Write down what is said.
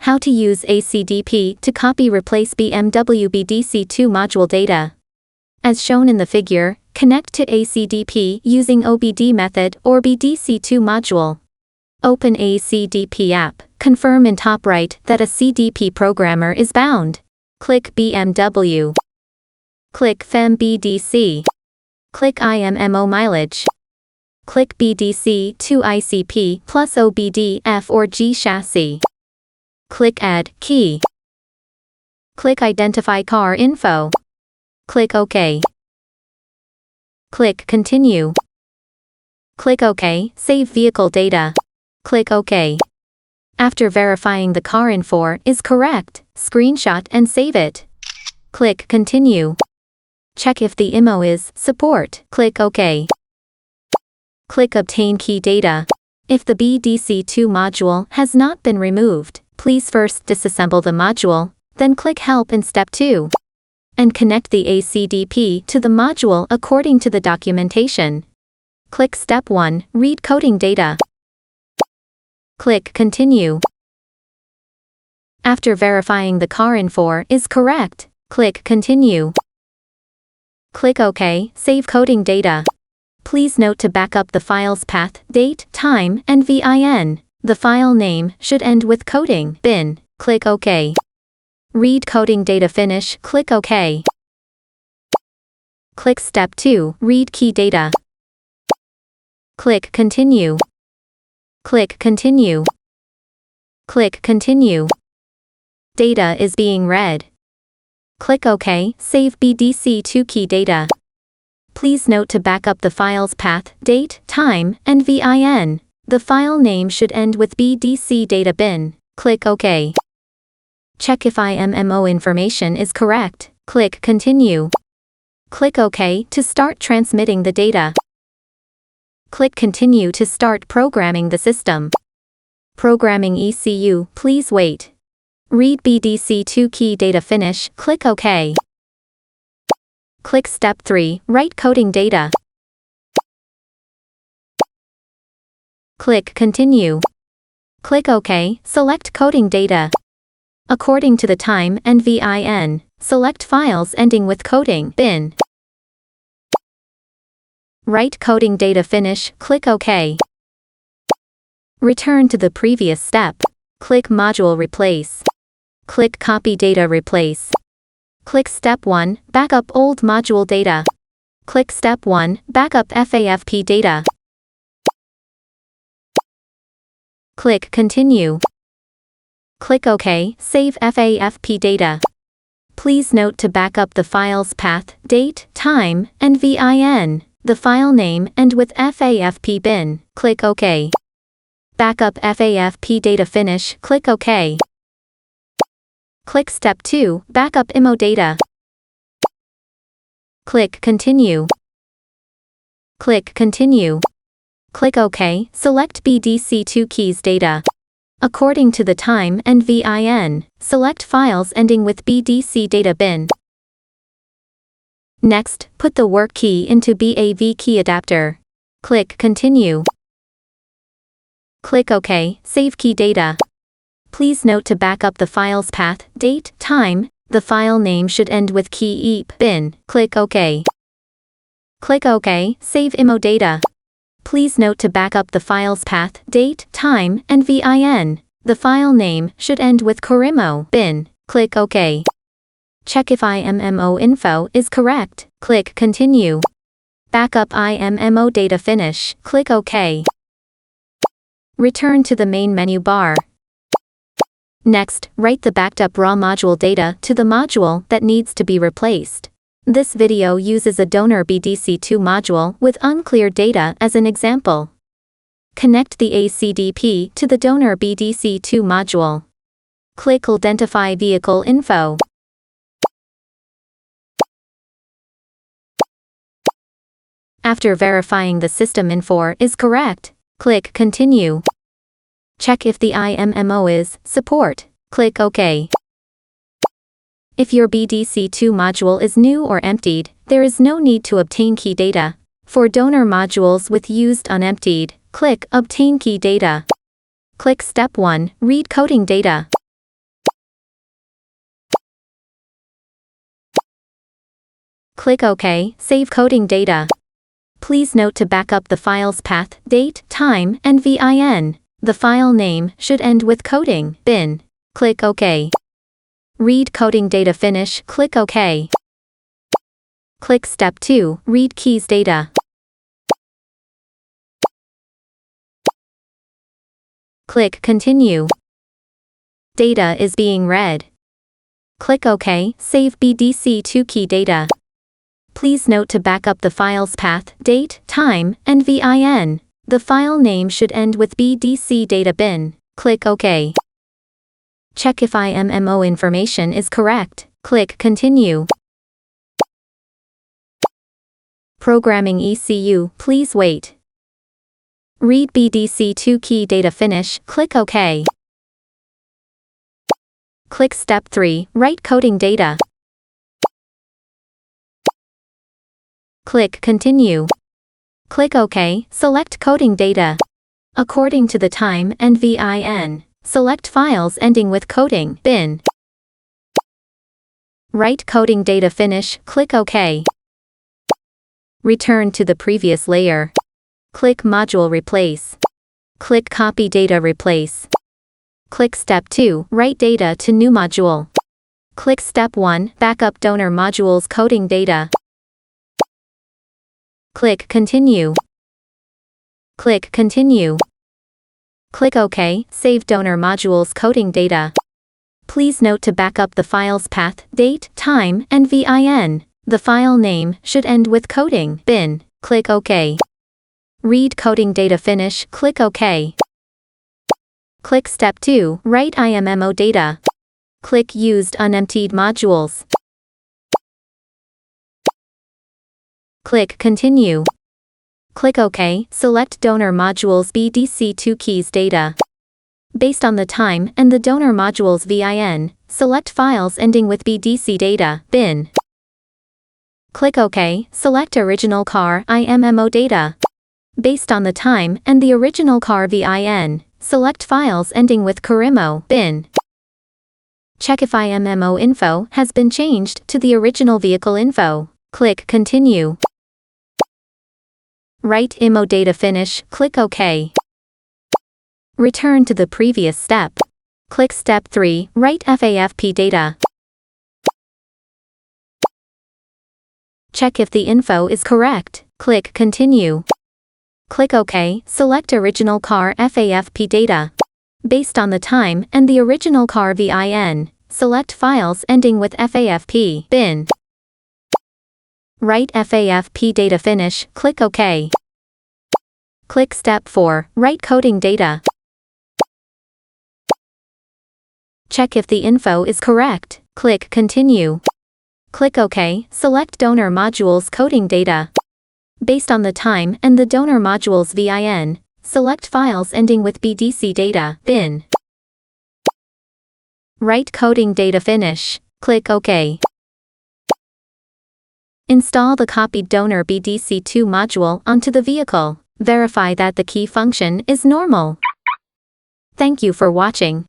How to use ACDP to copy-replace BMW BDC2 module data. As shown in the figure, connect to ACDP using OBD method or BDC2 module. Open ACDP app, confirm in top right that a CDP programmer is bound. Click BMW. Click FEM BDC. Click IMMO mileage. Click BDC2 ICP plus OBD F or G chassis. Click Add Key. Click Identify Car Info. Click OK. Click Continue. Click OK, Save Vehicle Data. Click OK. After verifying the car info is correct, screenshot and save it. Click Continue. Check if the IMO is Support. Click OK. Click Obtain Key Data. If the BDC2 module has not been removed, please first disassemble the module, then click Help in Step 2. And connect the ACDP to the module according to the documentation. Click Step 1, Read coding data. Click Continue. After verifying the car info is correct, click Continue. Click OK, Save coding data. Please note to back up the file's path, date, time, and VIN. The file name should end with coding bin. Click OK. Read coding data finish. Click OK. Click Step 2, Read key data. Click Continue. Click Continue. Click Continue. Data is being read. Click OK, Save BDC2 key data. Please note to back up the file's path, date, time, and VIN. The file name should end with BDC data bin. Click OK. Check if IMMO information is correct. Click Continue. Click OK to start transmitting the data. Click Continue to start programming the system. Programming ECU, please wait. Read BDC2 key data finish. Click OK. Click Step 3, Write coding data. Click Continue. Click OK, select coding data. According to the time and VIN, select files ending with coding bin. Write coding data finish. Click OK. Return to the previous step. Click Module Replace. Click Copy Data Replace. Click Step 1, Backup old module data. Click Step 1, Backup FAFP data. Click Continue. Click OK, Save FAFP data. Please note to back up the file's path, date, time, and VIN. The file name end with FAFP bin. Click OK. Backup FAFP data finish. Click OK. Click Step 2, Backup IMO data. Click Continue. Click Continue. Click OK, select BDC2 keys data. According to the time and VIN, select files ending with BDC data bin. Next, put the work key into BAV key adapter. Click Continue. Click OK, Save key data. Please note to back up the file's path, date, time. The file name should end with key EEP bin. Click OK. Click OK, Save IMO data. Please note to back up the file's path, date, time, and VIN. The file name should end with corimo bin. Click OK. Check if IMMO info is correct. Click Continue. Backup IMMO data finish. Click OK. Return to the main menu bar. Next, write the backed up raw module data to the module that needs to be replaced. This video uses a donor BDC2 module with unclear data as an example. Connect the ACDP to the donor BDC2 module. Click Identify Vehicle Info. After verifying the system info is correct, click Continue. Check if the IMMO is Support. Click OK. If your BDC2 module is new or emptied, there is no need to obtain key data. For donor modules with used unemptied, click Obtain Key Data. Click Step 1, Read coding data. Click OK, save coding data. Please note to back up the file's path, date, time, and VIN. The file name should end with coding bin. Click OK. Read coding data finish, click OK. Click Step 2, read keys data. Click Continue. Data is being read. Click OK, save BDC2 key data. Please note to back up the file's path, date, time, and VIN. The file name should end with BDC data bin. Click OK. Check if IMMO information is correct. Click Continue. Programming ECU, please wait. Read BDC2 key data finish, click OK. Click Step 3, write coding data. Click Continue. Click OK, select coding data. According to the time and VIN, select files ending with coding bin. Write coding data finish, click OK. Return to the previous layer. Click Module Replace. Click Copy Data Replace. Click Step 2, write data to new module. Click Step 1, backup donor module's coding data. Click Continue. Click Continue. Click OK, save donor module's coding data. Please note to back up the file's path, date, time, and VIN. The file name should end with coding bin. Click OK. Read coding data finish, click OK. Click Step 2, write IMMO data. Click Used Unemptied Modules. Click Continue. Click OK, select donor module's BDC2 keys data. Based on the time and the donor module's VIN, select files ending with BDC data bin. Click OK, select original car IMMO data. Based on the time and the original car VIN, select files ending with Carimo bin. Check if IMMO info has been changed to the original vehicle info. Click Continue. Write IMO data finish, click OK. Return to the previous step. Click Step 3, write FAFP data. Check if the info is correct. Click Continue. Click OK, select original car FAFP data. Based on the time and the original car VIN, select files ending with FAFP bin. Write FAFP data finish, click OK. Click Step 4, write coding data. Check if the info is correct. Click Continue. Click OK, select donor module's coding data. Based on the time and the donor module's VIN, select files ending with BDC data bin. Write coding data finish. Click OK. Install the copied donor BDC2 module onto the vehicle. Verify that the key function is normal. Thank you for watching.